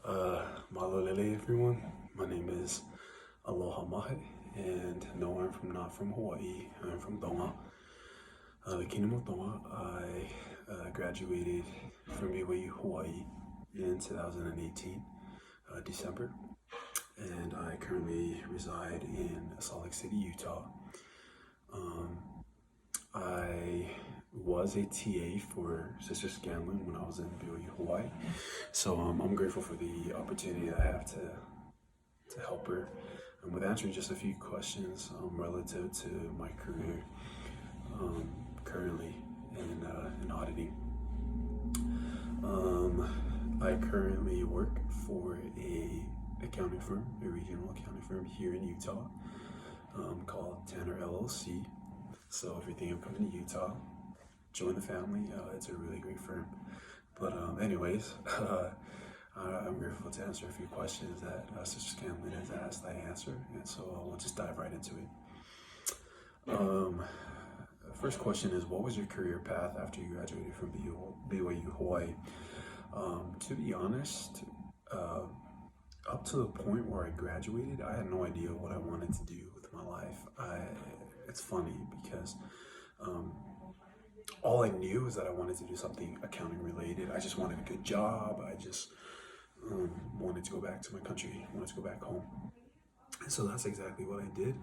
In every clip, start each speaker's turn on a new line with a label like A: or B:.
A: Malolele, everyone. My name is Aloha Mahe, and no, not from Hawaii. I'm from Tonga, the Kingdom of Tonga. I graduated from BYU, Hawaii, in 2018, December, and I currently reside in Salt Lake City, Utah. I was a TA for Sister Scanlon when I was in BYU, Hawaii. So I'm grateful for the opportunity I have to help her with answering just a few questions relative to my career currently in auditing. I currently work for a accounting firm, a regional accounting firm here in Utah called Tanner LLC. So if you're thinking of coming to Utah, join the family. It's a really great firm. But anyways, I'm grateful to answer a few questions that Sister Scanlon has asked. I answer, and so we'll just dive right into it. First question is, what was your career path after you graduated from BYU Hawaii? To be honest, up to the point where I graduated, I had no idea what I wanted to do with my life. It's funny because all I knew is that I wanted to do something accounting related. I just wanted a good job. I just wanted to go back to my country, wanted to go back home. And so that's exactly what I did.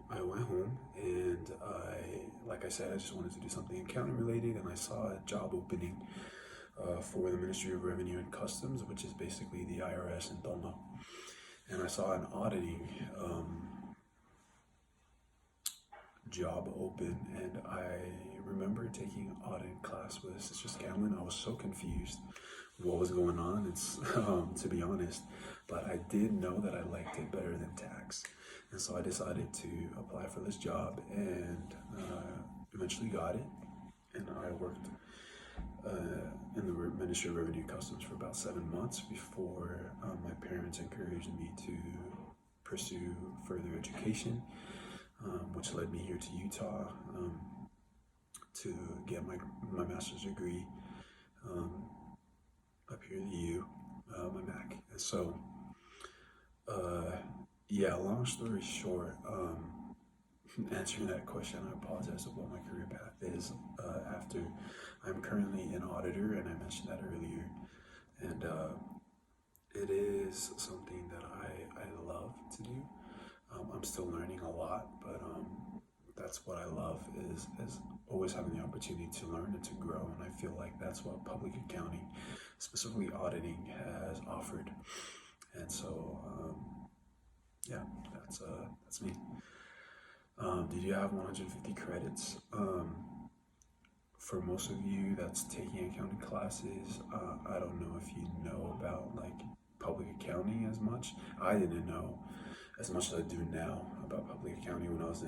A: I went home and like I said, I just wanted to do something accounting related, and I saw a job opening for the Ministry of Revenue and Customs, which is basically the IRS in Tonga. And I saw an auditing job open, and I remember taking an auditing class with Sister Scanlon. I was so confused what was going on, it's to be honest, but I did know that I liked it better than tax, and so I decided to apply for this job, and eventually got it. And I worked in the Ministry of Revenue Customs for about 7 months before my parents encouraged me to pursue further education, which led me here to Utah to get my master's degree up here at the U, my MAC. And so, yeah, long story short, answering that question, I apologize of what my career path is after. I'm currently an auditor, and I mentioned that earlier, and it is something that I love to do. I'm still learning a lot, but that's what I love is always having the opportunity to learn and to grow, and I feel like that's what public accounting, specifically auditing, has offered. And so yeah, that's me. Did you have 150 credits? For most of you that's taking accounting classes, I don't know if you know about like public accounting as much. I didn't know as much as I do now about public accounting when I was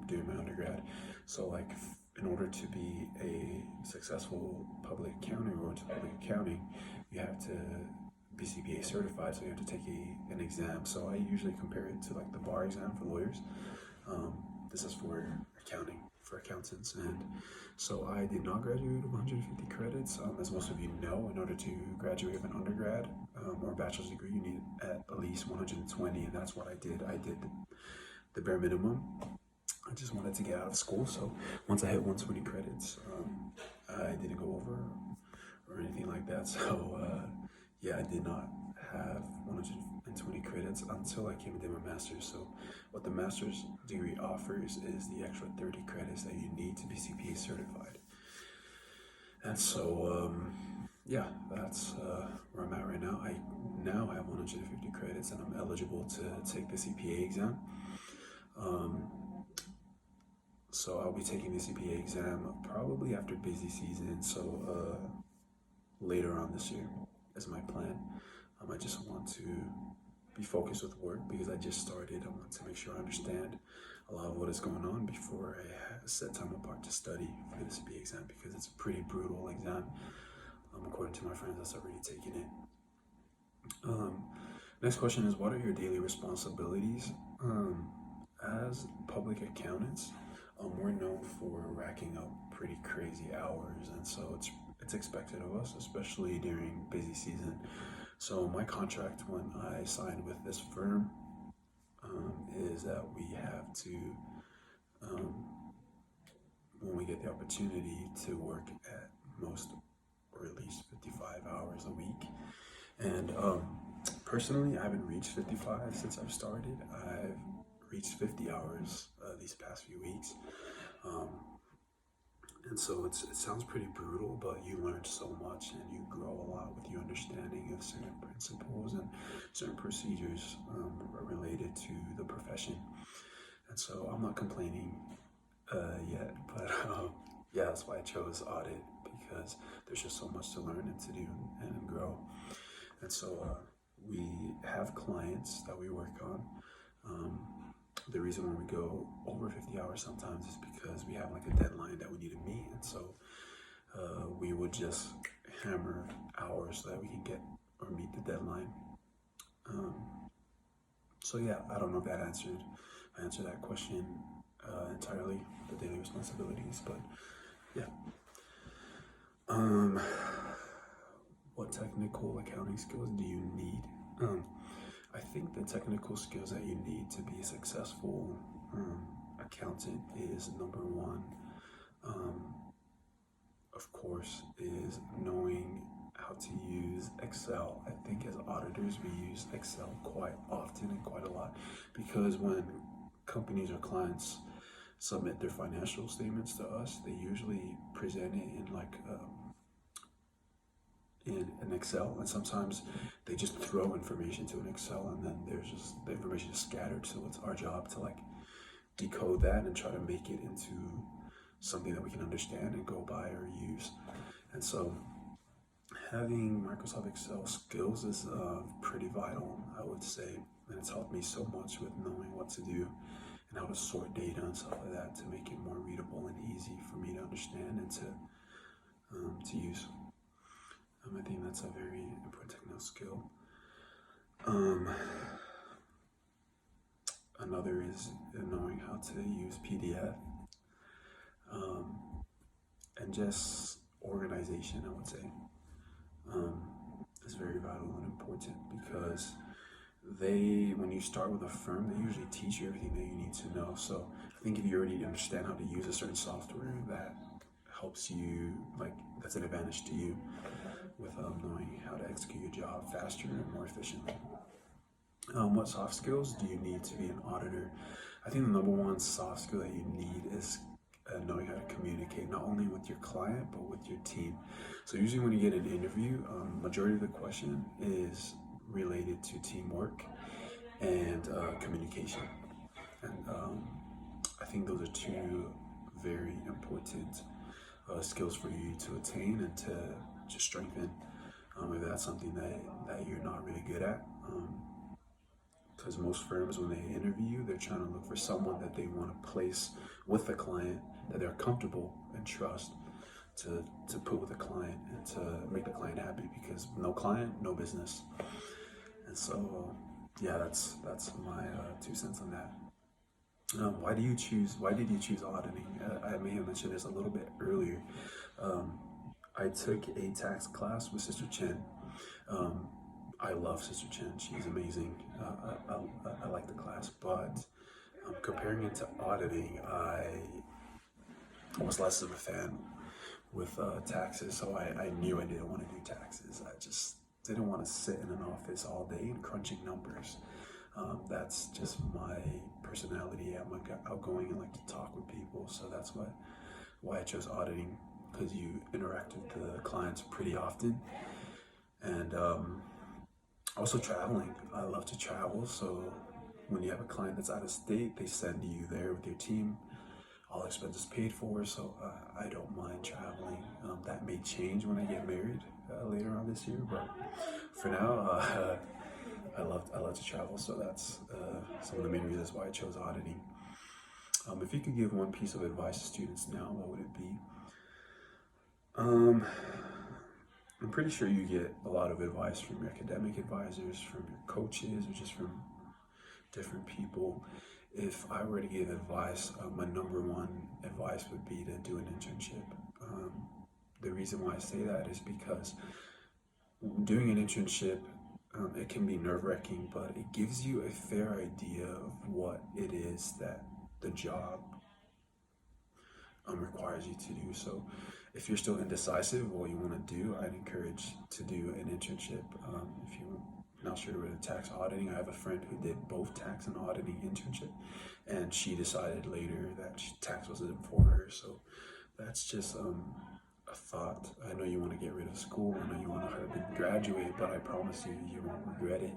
A: doing my undergrad. So like, in order to be a successful public accountant or into public accounting, you have to be CPA certified, so you have to take an exam. So I usually compare it to like the bar exam for lawyers. This is for accounting, for accountants. And so I did not graduate with 150 credits. As most of you know, in order to graduate with an undergrad or a bachelor's degree, you need at least 120, and that's what I did. I did the bare minimum. I just wanted to get out of school, so once I hit 120 credits, I didn't go over or anything like that. So yeah, I did not have 120 credits until I came and did my master's. So what the master's degree offers is the extra 30 credits that you need to be CPA certified. And so yeah, that's where I'm at right now. I now have 150 credits, and I'm eligible to take the CPA exam. So I'll be taking the CPA exam probably after busy season, so later on this year is my plan. I just want to be focused with work because I just started. I want to make sure I understand a lot of what is going on before I set time apart to study for the CPA exam, because it's a pretty brutal exam, according to my friends that's already taken it. Next question is, what are your daily responsibilities? As public accountants, we're known for racking up pretty crazy hours, and so it's expected of us, especially during busy season. So my contract when I signed with this firm is that we have to, um, when we get the opportunity to work at most or at least 55 hours a week. And personally, I haven't reached 55 since I've started. I've reached 50 hours these past few weeks. Um, and so it sounds pretty brutal, but you learn so much and you grow a lot with your understanding of certain principles and certain procedures related to the profession. And so I'm not complaining yet, but yeah, that's why I chose audit, because there's just so much to learn and to do and grow. And so we have clients that we work on. The reason when we go over 50 hours sometimes is because we have like a deadline that we need to meet. And so we would just hammer hours so that we can get or meet the deadline. So yeah, I don't know if I answered that question entirely, the daily responsibilities, but yeah. What technical accounting skills do you need? I think the technical skills that you need to be a successful accountant is number one. Of course, is knowing how to use Excel. I think as auditors, we use Excel quite often and quite a lot, because when companies or clients submit their financial statements to us, they usually present it in like in an Excel, and sometimes they just throw information to an Excel, and then there's just the information is scattered. So it's our job to like decode that and try to make it into something that we can understand and go by or use. And so having Microsoft Excel skills is pretty vital, I would say, and it's helped me so much with knowing what to do and how to sort data and stuff like that to make it more readable and easy for me to understand and to use. I think that's a very important technical skill. Another is knowing how to use PDF, and just organization, I would say, is very vital and important, because when you start with a firm, they usually teach you everything that you need to know. So I think if you already understand how to use a certain software, that helps you, like that's an advantage to you with knowing how to execute your job faster and more efficiently. What soft skills do you need to be an auditor? I think the number one soft skill that you need is knowing how to communicate, not only with your client, but with your team. So usually when you get an interview, majority of the question is related to teamwork and communication. And I think those are two very important skills for you to attain and to strengthen, if that's something that you're not really good at. Because most firms, when they interview you, they're trying to look for someone that they want to place with the client, that they're comfortable and trust to put with the client and to make the client happy, because no client, no business. And so, yeah, that's my 2 cents on that. Why did you choose auditing? I may have mentioned this a little bit earlier. I took a tax class with Sister Chen. I love Sister Chen. She's amazing. I like the class, but comparing it to auditing, I was less of a fan with taxes. So I knew I didn't want to do taxes. I just didn't want to sit in an office all day and crunching numbers. That's just my personality. I'm like outgoing and like to talk with people. So that's why I chose auditing, because you interact with the clients pretty often. And also traveling. I love to travel. So when you have a client that's out of state, they send you there with your team, all expenses paid for. So I don't mind traveling. That may change when I get married later on this year, but for now, I love to travel. So that's some of the main reasons why I chose auditing. If you could give one piece of advice to students now, what would it be? I'm pretty sure you get a lot of advice from your academic advisors, from your coaches, or just from different people. If I were to give advice, my number one advice would be to do an internship. The reason why I say that is because doing an internship it can be nerve-wracking, but it gives you a fair idea of what it is that the job requires you to do. So if you're still indecisive what you want to do, I'd encourage to do an internship. If you're not sure with tax auditing, I have a friend who did both tax and auditing internship, and she decided later that tax wasn't for her. So that's just a thought. I know you want to get rid of school. I know you want to graduate, but I promise you, you won't regret it.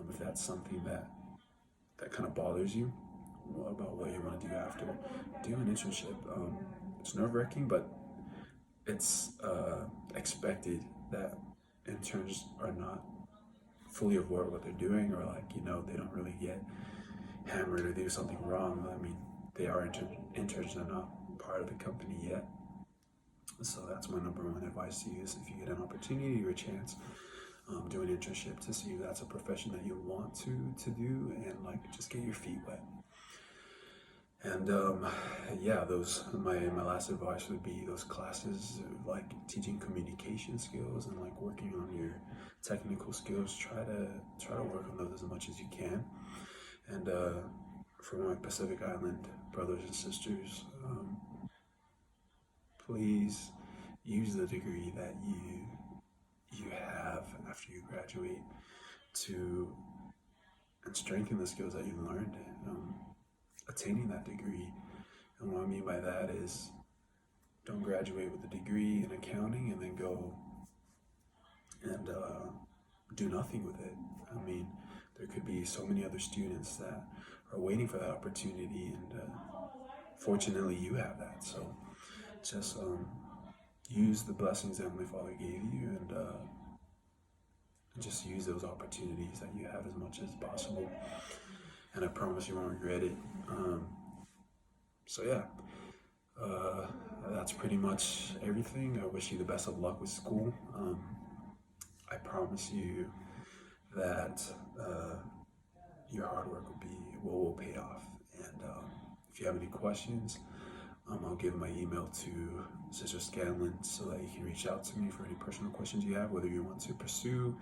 A: If that's something that kind of bothers you about what you want to do after, do an internship. It's nerve-wracking, but it's expected that interns are not fully aware of what they're doing, or like, they don't really get hammered or do something wrong. I mean, they are interns, they're not part of the company yet. So that's my number one advice to you, is if you get an opportunity or a chance, do an internship to see if that's a profession that you want to do, and like just get your feet wet. And yeah, my last advice would be those classes like teaching communication skills and like working on your technical skills. Try to work on those as much as you can. And for my Pacific Island brothers and sisters, please use the degree that you have after you graduate and strengthen the skills that you've learned attaining that degree. And what I mean by that is, don't graduate with a degree in accounting and then go and do nothing with it. I mean, there could be so many other students that are waiting for that opportunity, and fortunately you have that. So just use the blessings that Heavenly Father gave you, and just use those opportunities that you have as much as possible. And I promise you won't regret it. So yeah, that's pretty much everything. I wish you the best of luck with school. I promise you that your hard work will pay off. And if you have any questions, I'll give my email to Sister Scanlon so that you can reach out to me for any personal questions you have. Whether you want to pursue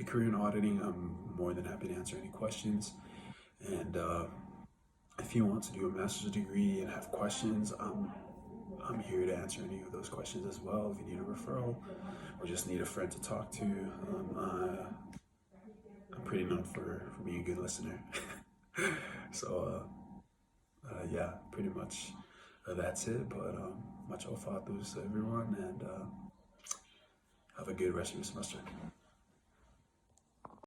A: a career in auditing, I'm more than happy to answer any questions. And if you want to do a master's degree and have questions, I'm here to answer any of those questions as well. If you need a referral or just need a friend to talk to, I'm pretty known for being a good listener. So yeah, pretty much that's it. But much ofatus to everyone, and have a good rest of your semester.